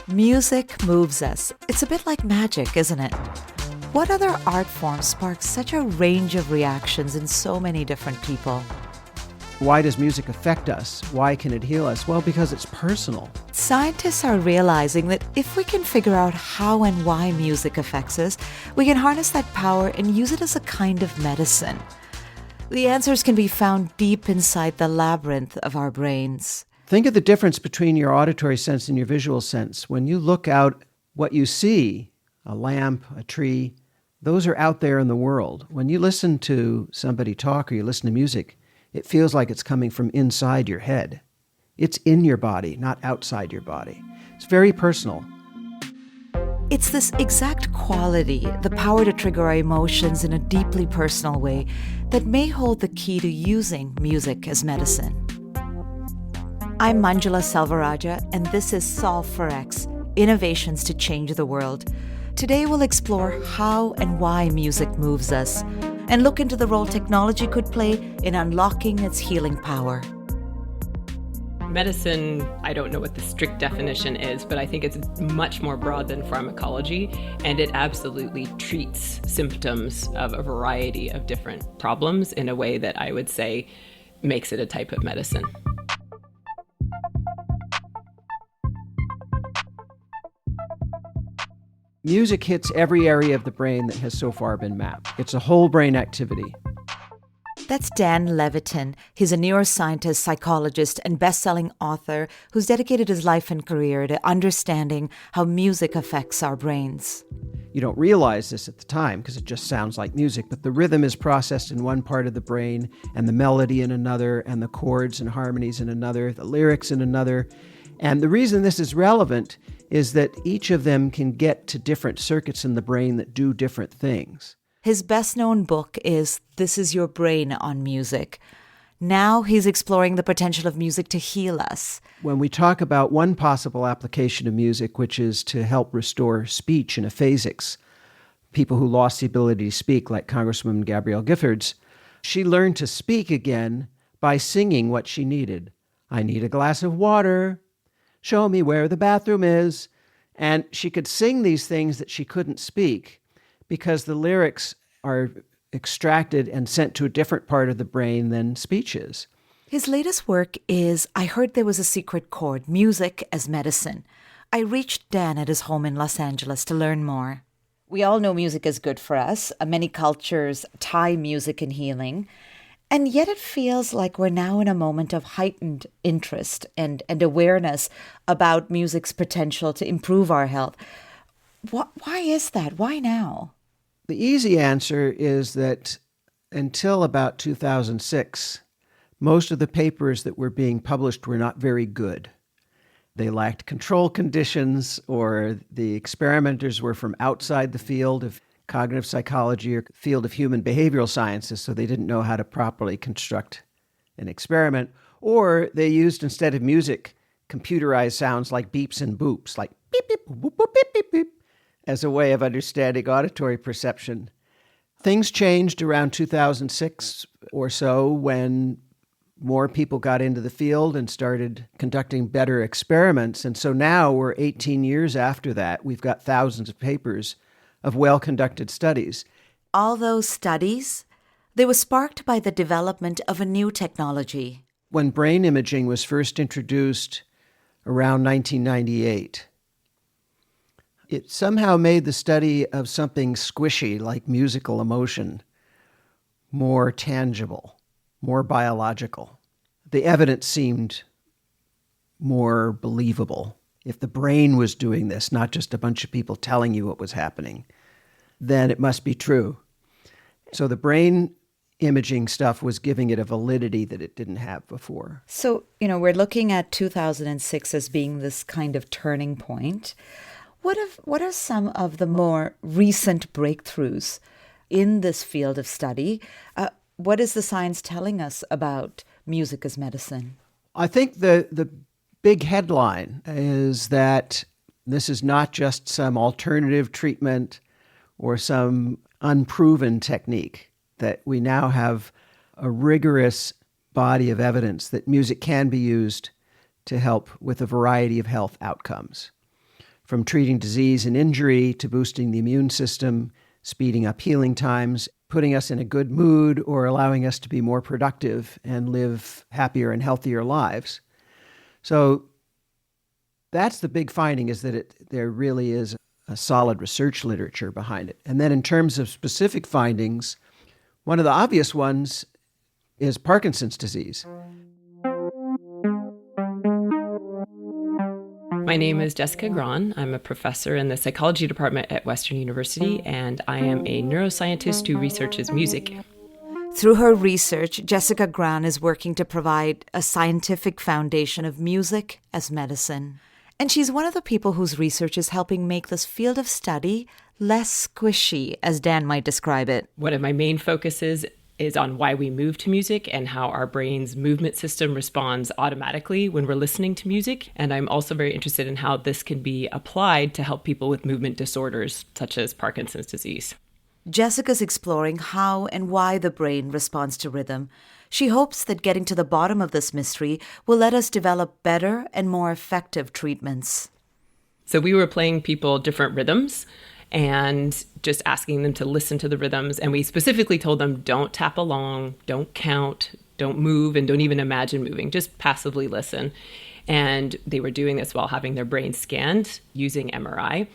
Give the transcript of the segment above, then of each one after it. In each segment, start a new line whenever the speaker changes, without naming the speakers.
Music moves us. It's a bit like magic, isn't it? What other art form sparks such a range of reactions in so many different people?
Why does music affect us? Why can it heal us? Well, because it's personal.
Scientists are realizing that if we can figure out how and why music affects us, we can harness that power and use it as a kind of medicine. The answers can be found deep inside the labyrinth of our brains.
Think of the difference between your auditory sense and your visual sense. When you look out, what you see, a lamp, a tree, those are out there in the world. When you listen to somebody talk or you listen to music, it feels like it's coming from inside your head. It's in your body, not outside your body. It's very personal.
It's this exact quality, the power to trigger our emotions in a deeply personal way, that may hold the key to using music as medicine. I'm Manjula Selvarajah, and this is Solve for X, Innovations to Change the World. Today we'll explore how and why music moves us, and look into the role technology could play in unlocking its healing power.
Medicine, I don't know what the strict definition is, but I think it's much more broad than pharmacology, and it absolutely treats symptoms of a variety of different problems in a way that I would say makes it a type of medicine.
Music hits every area of the brain that has so far been mapped. It's a whole brain activity.
That's Dan Levitin. He's a neuroscientist, psychologist, and best-selling author who's dedicated his life and career to understanding how music affects our brains.
You don't realize this at the time because it just sounds like music, but the rhythm is processed in one part of the brain, and the melody in another, and the chords and harmonies in another, the lyrics in another. And the reason this is relevant is that each of them can get to different circuits in the brain that do different things.
His best-known book is This Is Your Brain on Music. Now he's exploring the potential of music to heal us.
When we talk about one possible application of music, which is to help restore speech and aphasics, people who lost the ability to speak, like Congresswoman Gabrielle Giffords, she learned to speak again by singing what she needed. I need a glass of water. Show me where the bathroom is. And she could sing these things that she couldn't speak because the lyrics are extracted and sent to a different part of the brain than speech is.
His latest work is I Heard There Was a Secret Chord, Music as Medicine. I reached Dan at his home in Los Angeles to learn more. We all know music is good for us. Many cultures tie music and healing. And yet it feels like we're now in a moment of heightened interest and awareness about music's potential to improve our health. Why is that? Why now?
The easy answer is that until about 2006, most of the papers that were being published were not very good. They lacked control conditions, or the experimenters were from outside the field of cognitive psychology or field of human behavioral sciences, so they didn't know how to properly construct an experiment. Or they used, instead of music, computerized sounds like beeps and boops, like beep, beep, boop, boop, beep, beep, beep, as a way of understanding auditory perception. Things changed around 2006 or so when more people got into the field and started conducting better experiments. And so now we're 18 years after that. We've got thousands of papers of well-conducted studies.
All those studies, they were sparked by the development of a new technology.
When brain imaging was first introduced around 1998, it somehow made the study of something squishy like musical emotion more tangible, more biological. The evidence seemed more believable. If the brain was doing this, not just a bunch of people telling you what was happening, then it must be true. So the brain imaging stuff was giving it a validity that it didn't have before.
So, we're looking at 2006 as being this kind of turning point. What are some of the more recent breakthroughs in this field of study? What is the science telling us about music as medicine?
I think the big headline is that this is not just some alternative treatment or some unproven technique, that we now have a rigorous body of evidence that music can be used to help with a variety of health outcomes. from treating disease and injury to boosting the immune system, speeding up healing times, putting us in a good mood, or allowing us to be more productive and live happier and healthier lives. So that's the big finding, is that there really is a solid research literature behind it. And then in terms of specific findings, one of the obvious ones is Parkinson's disease.
My name is Jessica Gran. I'm a professor in the psychology department at Western University, and I am a neuroscientist who researches music.
Through her research, Jessica Gran is working to provide a scientific foundation of music as medicine. And she's one of the people whose research is helping make this field of study less squishy, as Dan might describe it.
One of my main focuses is on why we move to music and how our brain's movement system responds automatically when we're listening to music. And I'm also very interested in how this can be applied to help people with movement disorders, such as Parkinson's disease.
Jessica's exploring how and why the brain responds to rhythm. She hopes that getting to the bottom of this mystery will let us develop better and more effective treatments.
So we were playing people different rhythms and just asking them to listen to the rhythms. And we specifically told them, don't tap along, don't count, don't move, and don't even imagine moving, just passively listen. And they were doing this while having their brains scanned using MRI.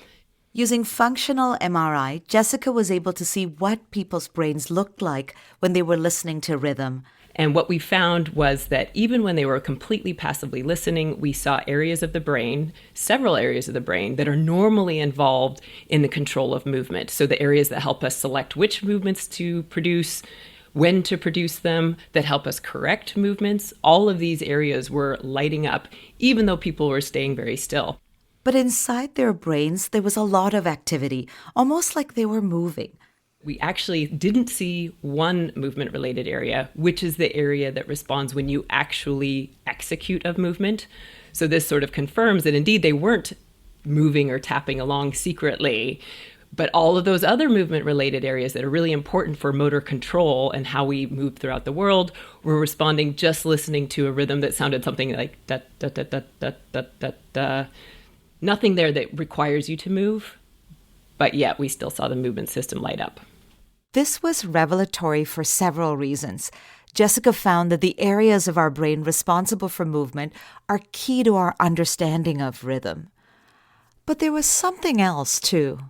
Using functional MRI, Jessica was able to see what people's brains looked like when they were listening to rhythm.
And what we found was that even when they were completely passively listening, we saw areas of the brain, several areas of the brain, that are normally involved in the control of movement. So the areas that help us select which movements to produce, when to produce them, that help us correct movements, all of these areas were lighting up, even though people were staying very still.
But inside their brains, there was a lot of activity, almost like they were moving.
We actually didn't see one movement-related area, which is the area that responds when you actually execute a movement. So this sort of confirms that indeed they weren't moving or tapping along secretly, but all of those other movement-related areas that are really important for motor control and how we move throughout the world were responding just listening to a rhythm that sounded something like da da da da da da da da. Nothing there that requires you to move, but yet we still saw the movement system light up.
This was revelatory for several reasons. Jessica found that the areas of our brain responsible for movement are key to our understanding of rhythm. But there was something else, too.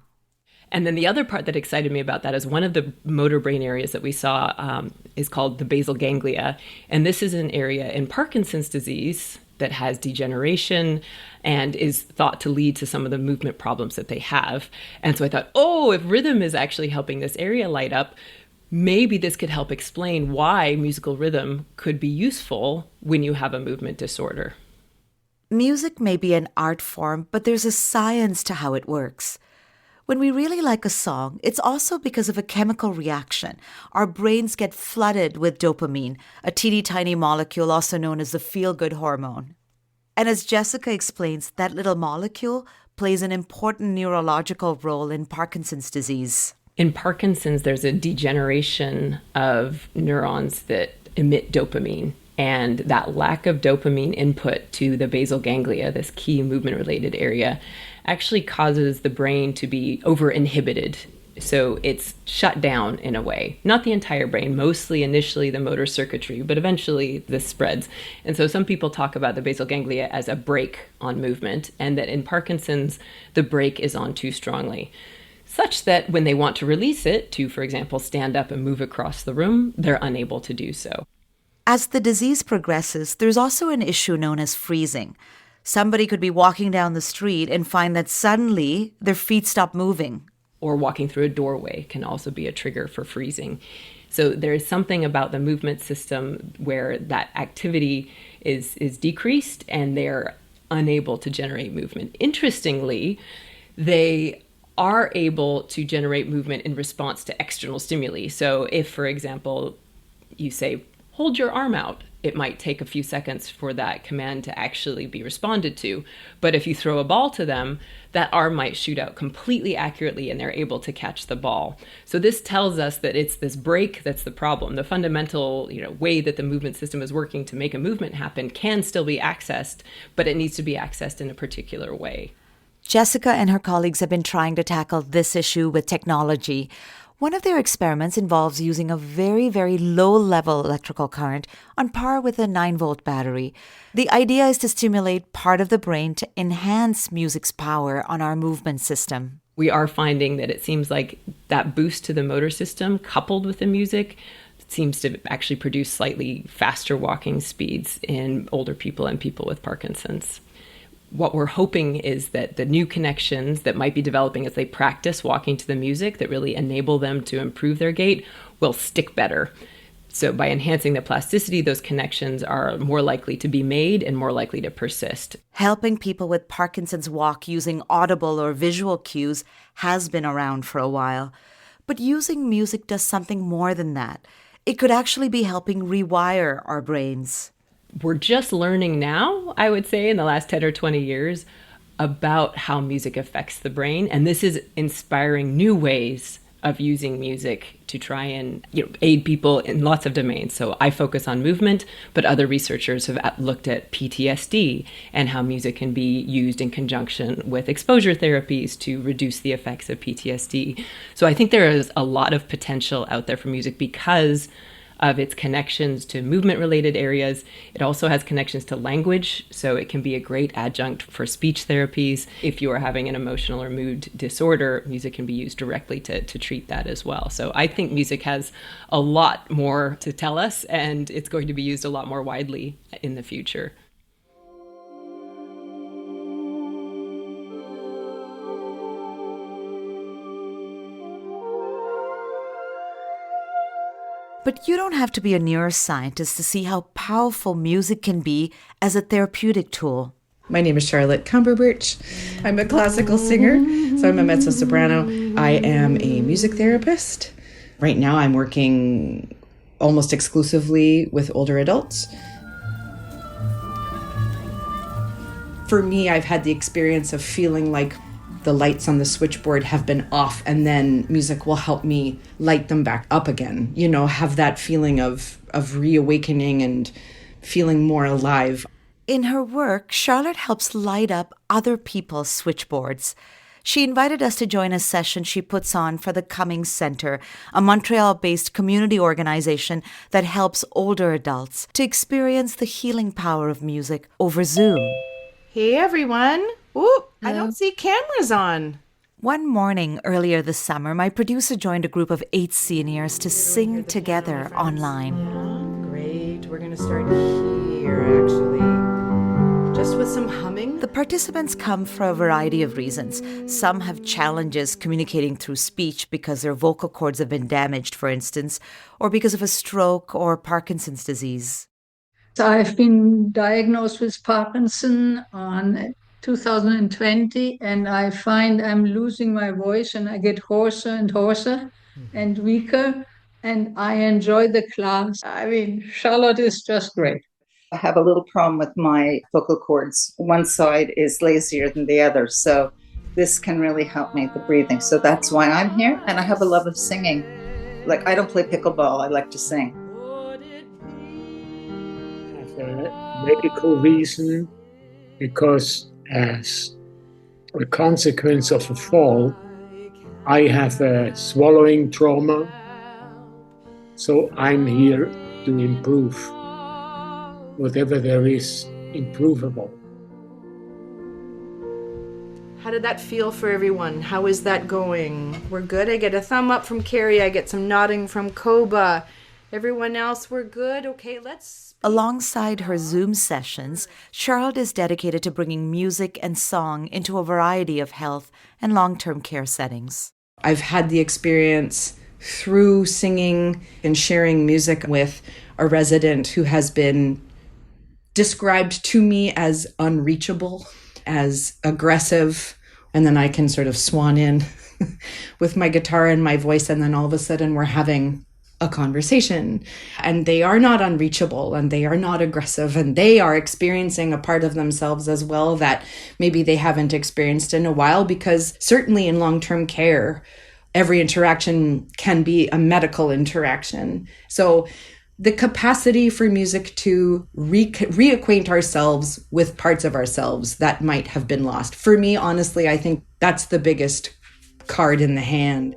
And then the other part that excited me about that is one of the motor brain areas that we saw is called the basal ganglia. And this is an area in Parkinson's disease that has degeneration and is thought to lead to some of the movement problems that they have. And so I thought, if rhythm is actually helping this area light up, maybe this could help explain why musical rhythm could be useful when you have a movement disorder.
Music may be an art form, but there's a science to how it works. When we really like a song, it's also because of a chemical reaction. Our brains get flooded with dopamine, a teeny tiny molecule also known as the feel-good hormone. And as Jessica explains, that little molecule plays an important neurological role in Parkinson's disease.
In Parkinson's, there's a degeneration of neurons that emit dopamine. And that lack of dopamine input to the basal ganglia, this key movement-related area, actually causes the brain to be over-inhibited. So it's shut down in a way. Not the entire brain, mostly initially the motor circuitry, but eventually this spreads. And so some people talk about the basal ganglia as a brake on movement, and that in Parkinson's, the brake is on too strongly, such that when they want to release it to, for example, stand up and move across the room, they're unable to do so.
As the disease progresses, there's also an issue known as freezing. Somebody could be walking down the street and find that suddenly their feet stop moving.
Or walking through a doorway can also be a trigger for freezing. So there is something about the movement system where that activity is decreased and they're unable to generate movement. Interestingly, they are able to generate movement in response to external stimuli. So if, for example, you say, hold your arm out, it might take a few seconds for that command to actually be responded to. But if you throw a ball to them, that arm might shoot out completely accurately and they're able to catch the ball. So this tells us that it's this brake that's the problem. The fundamental, way that the movement system is working to make a movement happen can still be accessed, but it needs to be accessed in a particular way.
Jessica and her colleagues have been trying to tackle this issue with technology. One of their experiments involves using a very, very low-level electrical current on par with a 9-volt battery. The idea is to stimulate part of the brain to enhance music's power on our movement system.
We are finding that it seems like that boost to the motor system coupled with the music seems to actually produce slightly faster walking speeds in older people and people with Parkinson's. What we're hoping is that the new connections that might be developing as they practice walking to the music that really enable them to improve their gait will stick better. So by enhancing the plasticity, those connections are more likely to be made and more likely to persist.
Helping people with Parkinson's walk using audible or visual cues has been around for a while. But using music does something more than that. It could actually be helping rewire our brains.
We're just learning now, I would say, in the last 10 or 20 years about how music affects the brain. And this is inspiring new ways of using music to try and aid people in lots of domains. So I focus on movement, but other researchers have looked at PTSD and how music can be used in conjunction with exposure therapies to reduce the effects of PTSD. So I think there is a lot of potential out there for music because of its connections to movement-related areas. It also has connections to language, so it can be a great adjunct for speech therapies. If you are having an emotional or mood disorder, music can be used directly to treat that as well. So I think music has a lot more to tell us, and it's going to be used a lot more widely in the future.
But you don't have to be a neuroscientist to see how powerful music can be as a therapeutic tool.
My name is Charlotte Cumberbirch. I'm a classical singer, so I'm a mezzo-soprano. I am a music therapist. Right now I'm working almost exclusively with older adults. For me, I've had the experience of feeling like the lights on the switchboard have been off, and then music will help me light them back up again. Have that feeling of reawakening and feeling more alive.
In her work, Charlotte helps light up other people's switchboards. She invited us to join a session she puts on for the Cummings Center, a Montreal-based community organization that helps older adults to experience the healing power of music over Zoom.
Hey, everyone. Ooh, I don't see cameras on.
One morning earlier this summer, my producer joined a group of 8 seniors to sing together online.
Yeah, great. We're going to start here, actually. Just with some humming.
The participants come for a variety of reasons. Some have challenges communicating through speech because their vocal cords have been damaged, for instance, or because of a stroke or Parkinson's disease.
I've been diagnosed with Parkinson on 2020, and I find I'm losing my voice and I get hoarser and hoarser and weaker, and I enjoy the class. Charlotte is just great.
I have a little problem with my vocal cords. One side is lazier than the other, so this can really help me with the breathing. So that's why I'm here, and I have a love of singing. Like, I don't play pickleball, I like to sing.
A medical reason, because as a consequence of a fall, I have a swallowing trauma, so I'm here to improve whatever there is improvable.
How did that feel for everyone? How is that going? We're good. I get a thumb up from Carrie. I get some nodding from Koba. Everyone else, we're good. Okay, let's...
Alongside her Zoom sessions, Charlotte is dedicated to bringing music and song into a variety of health and long-term care settings.
I've had the experience through singing and sharing music with a resident who has been described to me as unreachable, as aggressive, and then I can sort of swan in with my guitar and my voice, and then all of a sudden we're having a conversation, and they are not unreachable, and they are not aggressive, and they are experiencing a part of themselves as well that maybe they haven't experienced in a while, because certainly in long-term care, every interaction can be a medical interaction. So the capacity for music to reacquaint ourselves with parts of ourselves that might have been lost. For me, honestly, I think that's the biggest card in the hand.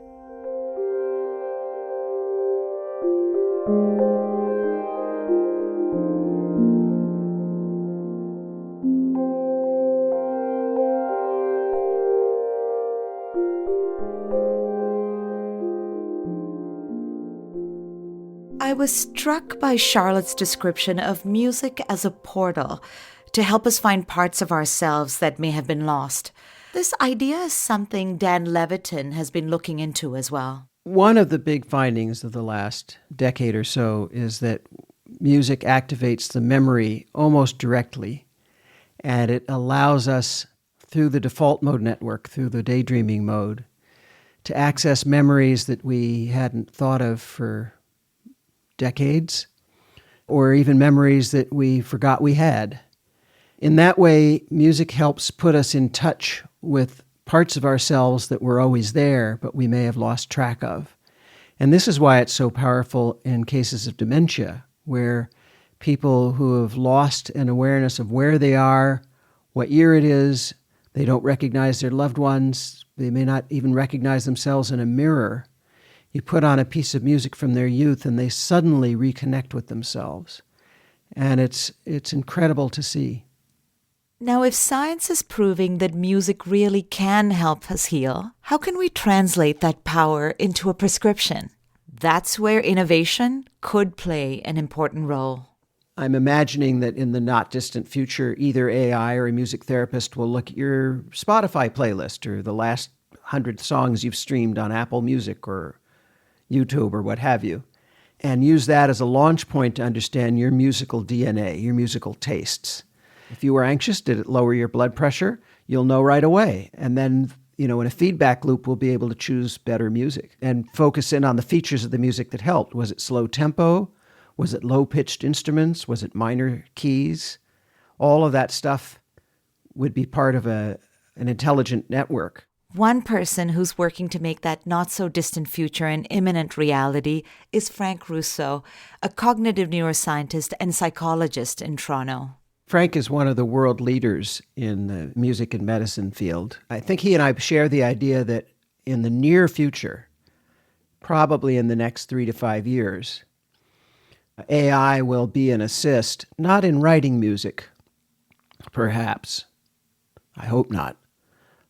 I was struck by Charlotte's description of music as a portal to help us find parts of ourselves that may have been lost. This idea is something Dan Levitin has been looking into as well.
One of the big findings of the last decade or so is that music activates the memory almost directly, and it allows us, through the default mode network, through the daydreaming mode, to access memories that we hadn't thought of for decades, or even memories that we forgot we had. In that way, music helps put us in touch with parts of ourselves that were always there, but we may have lost track of. And this is why it's so powerful in cases of dementia, where people who have lost an awareness of where they are, what year it is, they don't recognize their loved ones, they may not even recognize themselves in a mirror. You put on a piece of music from their youth and they suddenly reconnect with themselves. And it's incredible to see.
Now, if science is proving that music really can help us heal, how can we translate that power into a prescription? That's where innovation could play an important role.
I'm imagining that in the not distant future, either AI or a music therapist will look at your Spotify playlist or the last 100 songs you've streamed on Apple Music or YouTube or what have you, and use that as a launch point to understand your musical DNA, your musical tastes. If you were anxious, did it lower your blood pressure? You'll know right away. And then, in a feedback loop, we'll be able to choose better music and focus in on the features of the music that helped. Was it slow tempo? Was it low-pitched instruments? Was it minor keys? All of that stuff would be part of an intelligent network.
One person who's working to make that not-so-distant future an imminent reality is Frank Russo, a cognitive neuroscientist and psychologist in Toronto.
Frank is one of the world leaders in the music and medicine field. I think he and I share the idea that in the near future, probably in the next 3 to 5 years, AI will be an assist, not in writing music, perhaps. I hope not.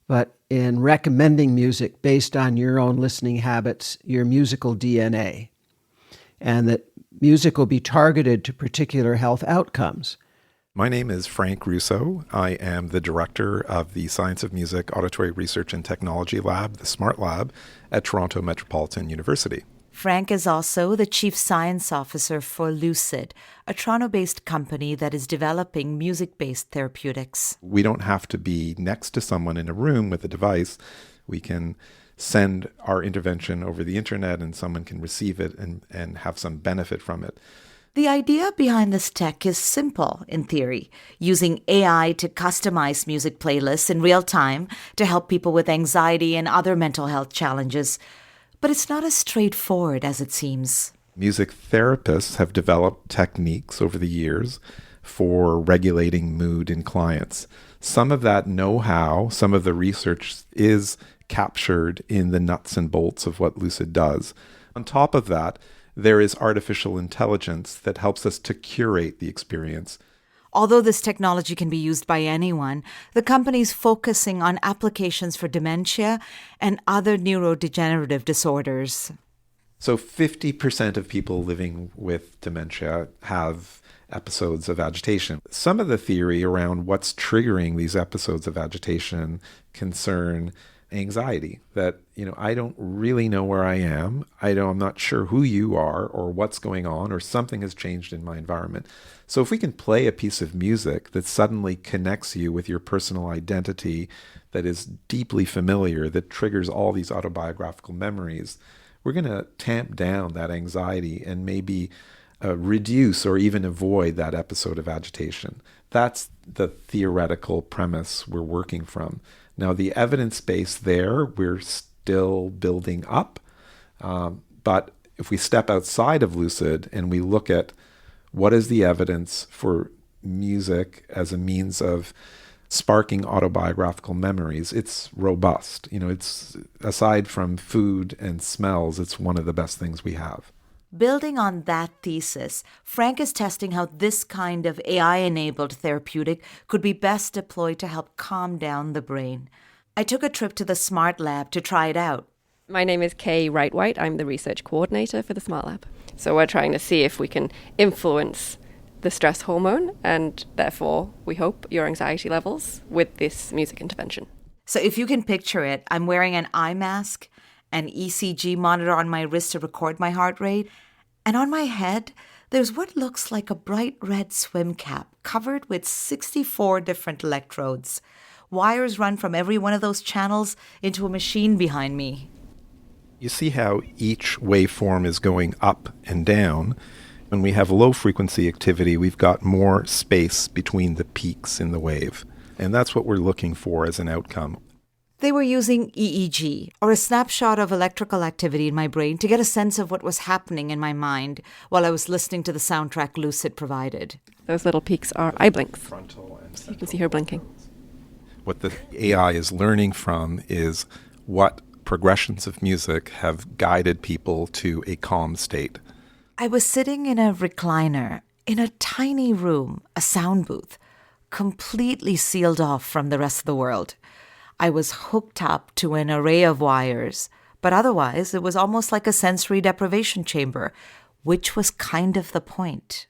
But in recommending music based on your own listening habits, your musical DNA, and that music will be targeted to particular health outcomes.
My name is Frank Russo. I am the director of the Science of Music Auditory Research and Technology Lab, the SMART Lab, at Toronto Metropolitan University.
Frank is also the Chief Science Officer for Lucid, a Toronto-based company that is developing music-based therapeutics.
We don't have to be next to someone in a room with a device. We can send our intervention over the internet and someone can receive it and have some benefit from it.
The idea behind this tech is simple in theory, using AI to customize music playlists in real time to help people with anxiety and other mental health challenges. But it's not as straightforward as it seems.
Music therapists have developed techniques over the years for regulating mood in clients. Some of that know-how, some of the research is captured in the nuts and bolts of what Lucid does. On top of that, there is artificial intelligence that helps us to curate the experience.
Although this technology can be used by anyone, the company's focusing on applications for dementia and other neurodegenerative disorders.
So 50% of people living with dementia have episodes of agitation. Some of the theory around what's triggering these episodes of agitation concern anxiety, that, I don't really know where I am. I'm not sure who you are or what's going on, or something has changed in my environment. So if we can play a piece of music that suddenly connects you with your personal identity, that is deeply familiar, that triggers all these autobiographical memories, we're going to tamp down that anxiety and maybe reduce or even avoid that episode of agitation. That's the theoretical premise we're working from. Now, the evidence base there, we're still building up, but If we step outside of lucid and we look at what is the evidence for music as a means of sparking autobiographical memories, it's robust. It's, aside from food and smells, it's one of the best things we have.
Building on that thesis, Frank is testing how this kind of AI-enabled therapeutic could be best deployed to help calm down the brain. I took a trip to the Smart Lab to try it out.
My name is Kay Wright-White. I'm the research coordinator for the Smart Lab. So we're trying to see if we can influence the stress hormone and therefore, we hope, your anxiety levels with this music intervention.
So if you can picture it, I'm wearing an eye mask, an ECG monitor on my wrist to record my heart rate, and on my head, there's what looks like a bright red swim cap covered with 64 different electrodes. Wires run from every one of those channels into a machine behind me.
You see how each waveform is going up and down. When we have low frequency activity, we've got more space between the peaks in the wave. And that's what we're looking for as an outcome.
They were using EEG, or a snapshot of electrical activity in my brain, to get a sense of what was happening in my mind while I was listening to the soundtrack Lucid provided.
Those little peaks are eye blinks.
Frontal and
so you can see her blinking.
What the AI is learning from is what progressions of music have guided people to a calm state.
I was sitting in a recliner in a tiny room, a sound booth, completely sealed off from the rest of the world. I was hooked up to an array of wires, but otherwise it was almost like a sensory deprivation chamber, which was kind of the point.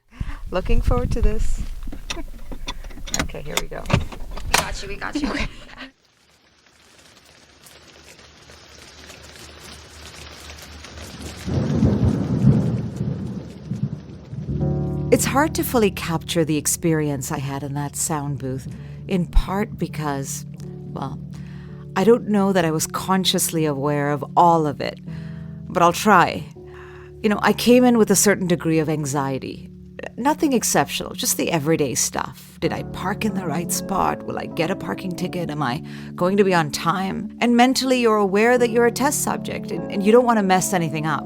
Looking forward to this. Okay, here we go.
We got you. Okay.
It's hard to fully capture the experience I had in that sound booth, in part because, well, I don't know that I was consciously aware of all of it, but I'll try. I came in with a certain degree of anxiety. Nothing exceptional, just the everyday stuff. Did I park in the right spot? Will I get a parking ticket? Am I going to be on time? And mentally, you're aware that you're a test subject and you don't want to mess anything up.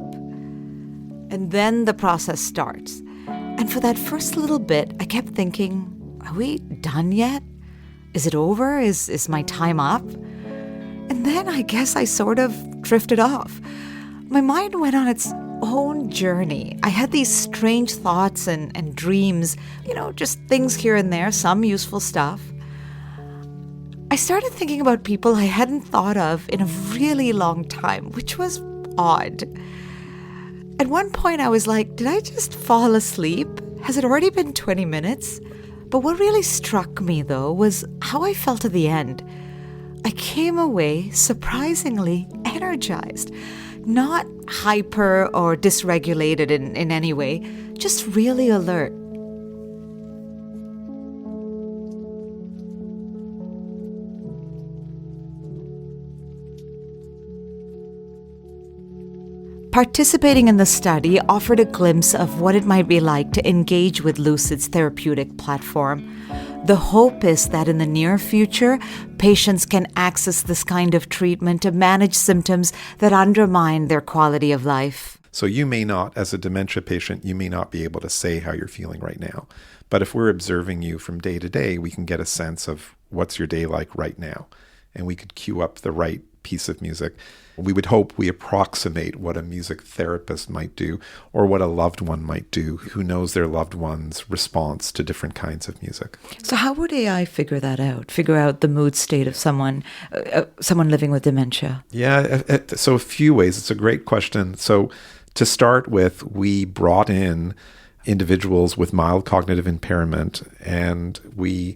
And then the process starts. And for that first little bit, I kept thinking, are we done yet? Is it over? Is my time up? And then I guess I sort of drifted off. My mind went on its own journey. I had these strange thoughts and dreams, just things here and there, some useful stuff. I started thinking about people I hadn't thought of in a really long time, which was odd. At one point I was like, did I just fall asleep? Has it already been 20 minutes? But what really struck me, though, was how I felt at the end. I came away surprisingly energized. Not hyper or dysregulated in any way, just really alert. Participating in the study offered a glimpse of what it might be like to engage with Lucid's therapeutic platform. The hope is that in the near future, patients can access this kind of treatment to manage symptoms that undermine their quality of life.
So you may not, as a dementia patient, you may not be able to say how you're feeling right now. But if we're observing you from day to day, we can get a sense of what's your day like right now. And we could cue up the right piece of music. We would hope we approximate what a music therapist might do or what a loved one might do who knows their loved one's response to different kinds of music.
So how would AI figure that out? Figure out the mood state of someone living with dementia?
Yeah, so a few ways. It's a great question. So to start with, we brought in individuals with mild cognitive impairment and we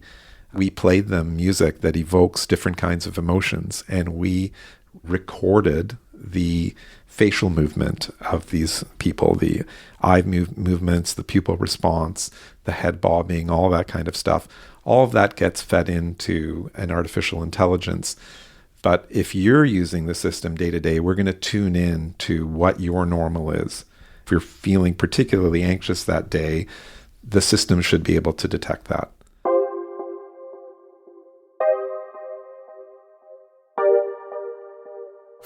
played them music that evokes different kinds of emotions, and we recorded the facial movement of these people, the eye movements, the pupil response, the head bobbing, all that kind of stuff. All of that gets fed into an artificial intelligence. But if you're using the system day to day, we're going to tune in to what your normal is. If you're feeling particularly anxious that day, the system should be able to detect that.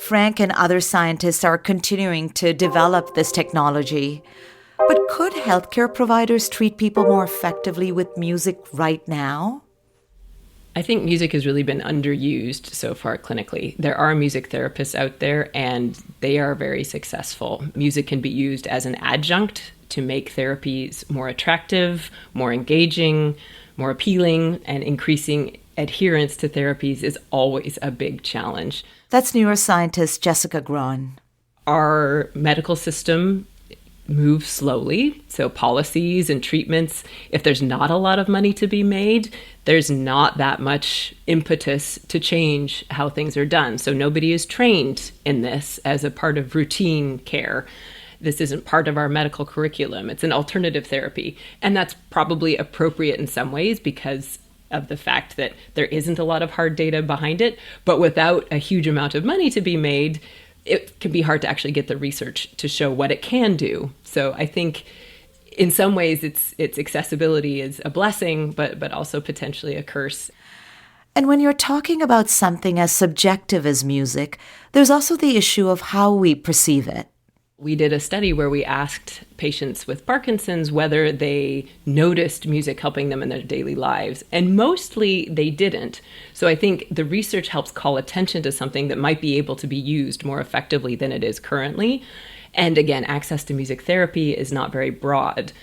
Frank and other scientists are continuing to develop this technology. But could healthcare providers treat people more effectively with music right now?
I think music has really been underused so far clinically. There are music therapists out there, and they are very successful. Music can be used as an adjunct to make therapies more attractive, more engaging, more appealing, and increasing adherence to therapies is always a big challenge.
That's neuroscientist Jessica Grahn.
Our medical system moves slowly, so policies and treatments, if there's not a lot of money to be made, there's not that much impetus to change how things are done. So nobody is trained in this as a part of routine care. This isn't part of our medical curriculum. It's an alternative therapy. And that's probably appropriate in some ways because of the fact that there isn't a lot of hard data behind it. But without a huge amount of money to be made, it can be hard to actually get the research to show what it can do. So I think in some ways its accessibility is a blessing, but also potentially a curse.
And when you're talking about something as subjective as music, there's also the issue of how we perceive it.
We did a study where we asked patients with Parkinson's whether they noticed music helping them in their daily lives, and mostly they didn't. So I think the research helps call attention to something that might be able to be used more effectively than it is currently. And again, access to music therapy is not very broad.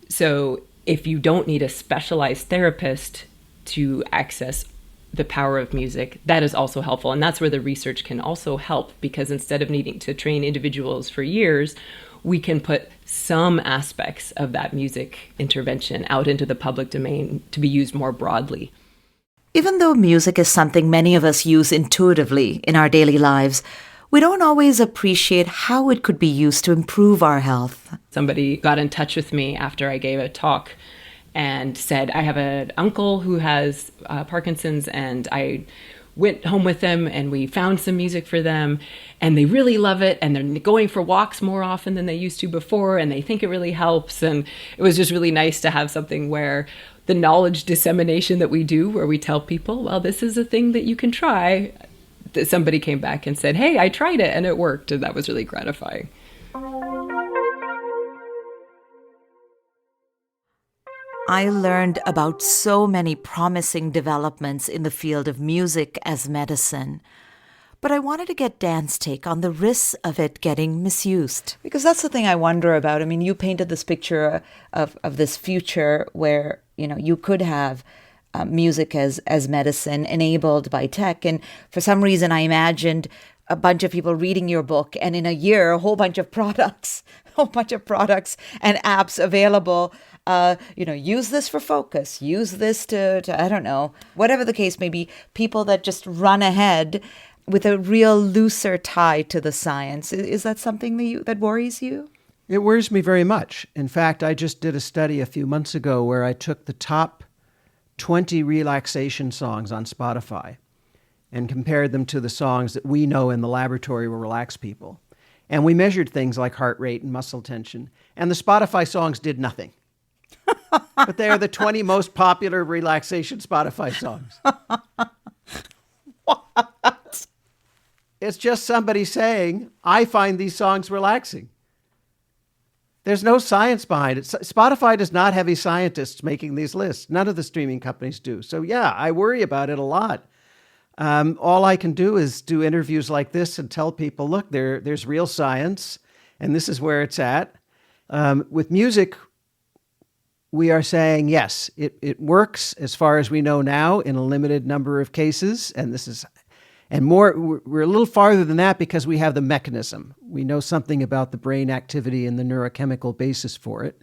So if you don't need a specialized therapist to access the power of music, that is also helpful. And that's where the research can also help, because instead of needing to train individuals for years, we can put some aspects of that music intervention out into the public domain to be used more broadly.
Even though music is something many of us use intuitively in our daily lives, we don't always appreciate how it could be used to improve our health.
Somebody got in touch with me after I gave a talk and said, I have an uncle who has Parkinson's, and I went home with them and we found some music for them and they really love it, and they're going for walks more often than they used to before, and they think it really helps. And it was just really nice to have something where the knowledge dissemination that we do, where we tell people, well, this is a thing that you can try, that somebody came back and said, hey, I tried it and it worked. And that was really gratifying.
I learned about so many promising developments in the field of music as medicine, but I wanted to get Dan's take on the risks of it getting misused. Because that's the thing I wonder about. I mean, you painted this picture of this future where, you could have music as medicine enabled by tech. And for some reason, I imagined a bunch of people reading your book, and in a year, a whole bunch of products and apps available. Use this for focus, use this to I don't know, whatever the case may be, people that just run ahead with a real looser tie to the science. Is that something that worries you?
It worries me very much. In fact, I just did a study a few months ago where I took the top 20 relaxation songs on Spotify and compared them to the songs that we know in the laboratory will relax people. And we measured things like heart rate and muscle tension. And the Spotify songs did nothing. But they are the 20 most popular relaxation Spotify songs.
What?
It's just somebody saying, I find these songs relaxing. There's no science behind it. Spotify does not have any scientists making these lists. None of the streaming companies do. So yeah, I worry about it a lot. All I can do is do interviews like this and tell people, look, there's real science, and this is where it's at. With music, we are saying, yes, it works as far as we know now in a limited number of cases. And we're a little farther than that because we have the mechanism. We know something about the brain activity and the neurochemical basis for it.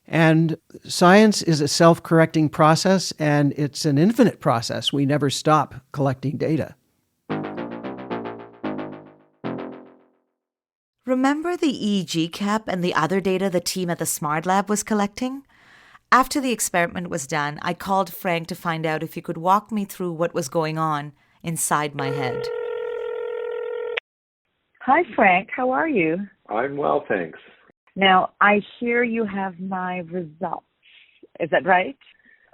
And science is a self-correcting process, and it's an infinite process. We never stop collecting data.
Remember the EEG cap and the other data the team at the Smart Lab was collecting? After the experiment was done, I called Frank to find out if he could walk me through what was going on inside my head.
Hi, Frank. How are you?
I'm well, thanks.
Now, I hear you have my results. Is that right?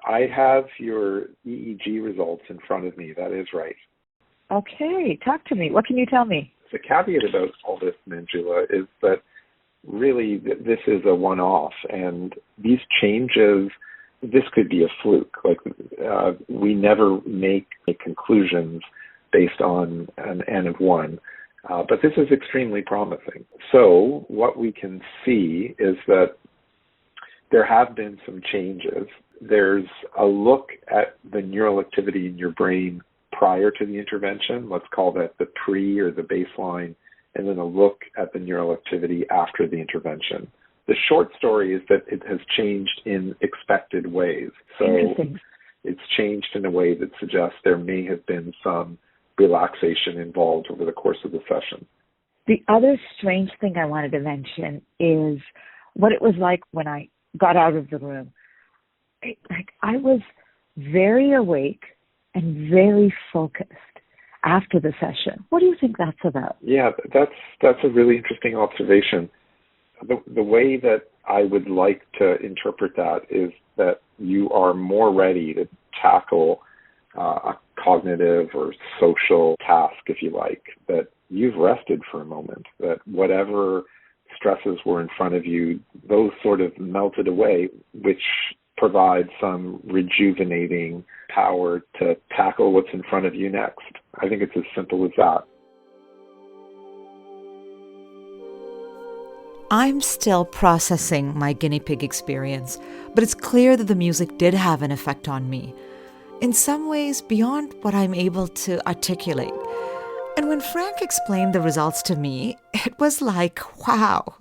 I have your EEG results in front of me. That is right.
Okay, talk to me. What can you tell me?
The caveat about all this, Manjula, is that really this is a one-off, and these changes, this could be a fluke. Like, we never make conclusions based on an N of 1. But this is extremely promising. So what we can see is that there have been some changes. There's a look at the neural activity in your brain prior to the intervention. Let's call that the pre or the baseline, and then a look at the neural activity after the intervention. The short story is that it has changed in expected ways. So it's changed in a way that suggests there may have been some relaxation involved over the course of the session.
The other strange thing I wanted to mention is what it was like when I got out of the room. I was very awake and very focused after the session. What do you think that's about?
Yeah, that's a really interesting observation. The way that I would like to interpret that is that you are more ready to tackle a cognitive or social task, if you like, that you've rested for a moment, that whatever stresses were in front of you, those sort of melted away, which provides some rejuvenating power to tackle what's in front of you next. I think it's as simple as that.
I'm still processing my guinea pig experience, but it's clear that the music did have an effect on me, in some ways beyond what I'm able to articulate. And when Frank explained the results to me, it was like, wow,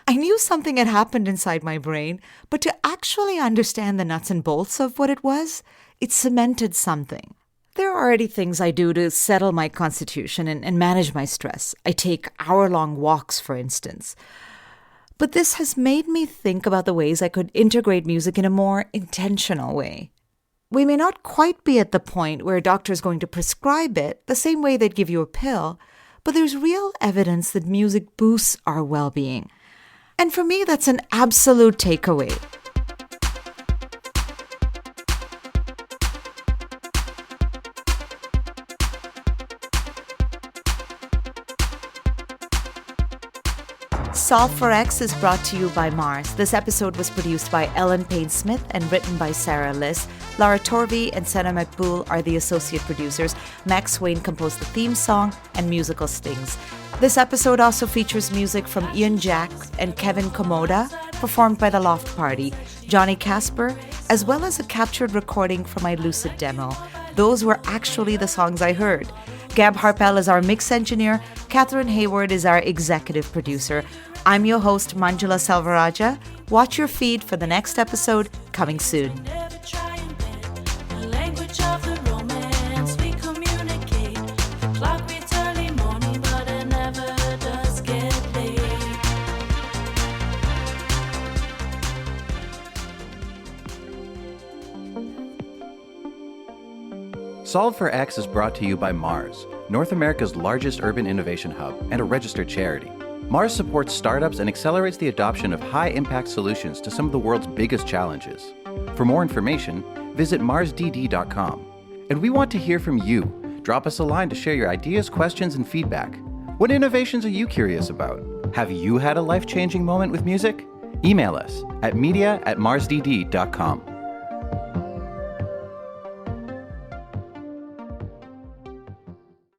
I knew something had happened inside my brain, but to actually understand the nuts and bolts of what it was, it cemented something. There are already things I do to settle my constitution and manage my stress. I take hour-long walks, for instance. But this has made me think about the ways I could integrate music in a more intentional way. We may not quite be at the point where a doctor is going to prescribe it the same way they'd give you a pill, but there's real evidence that music boosts our well-being. And for me, that's an absolute takeaway. Solve for X is brought to you by Mars. This episode was produced by Ellen Payne-Smith and written by Sarah Liss. Lara Torvey and Senna McBool are the associate producers. Max Swain composed the theme song and musical stings. This episode also features music from Ian Jack and Kevin Komoda, performed by the Loft Party, Johnny Casper, as well as a captured recording from my Lucid demo. Those were actually the songs I heard. Gab Harpel is our mix engineer. Catherine Hayward is our executive producer. I'm your host, Manjula Selvarajah. Watch your feed for the next episode, coming soon.
Solve for X is brought to you by Mars, North America's largest urban innovation hub and a registered charity. Mars supports startups and accelerates the adoption of high-impact solutions to some of the world's biggest challenges. For more information, visit marsdd.com. And we want to hear from you. Drop us a line to share your ideas, questions, and feedback. What innovations are you curious about? Have you had a life-changing moment with music? Email us at media@marsdd.com.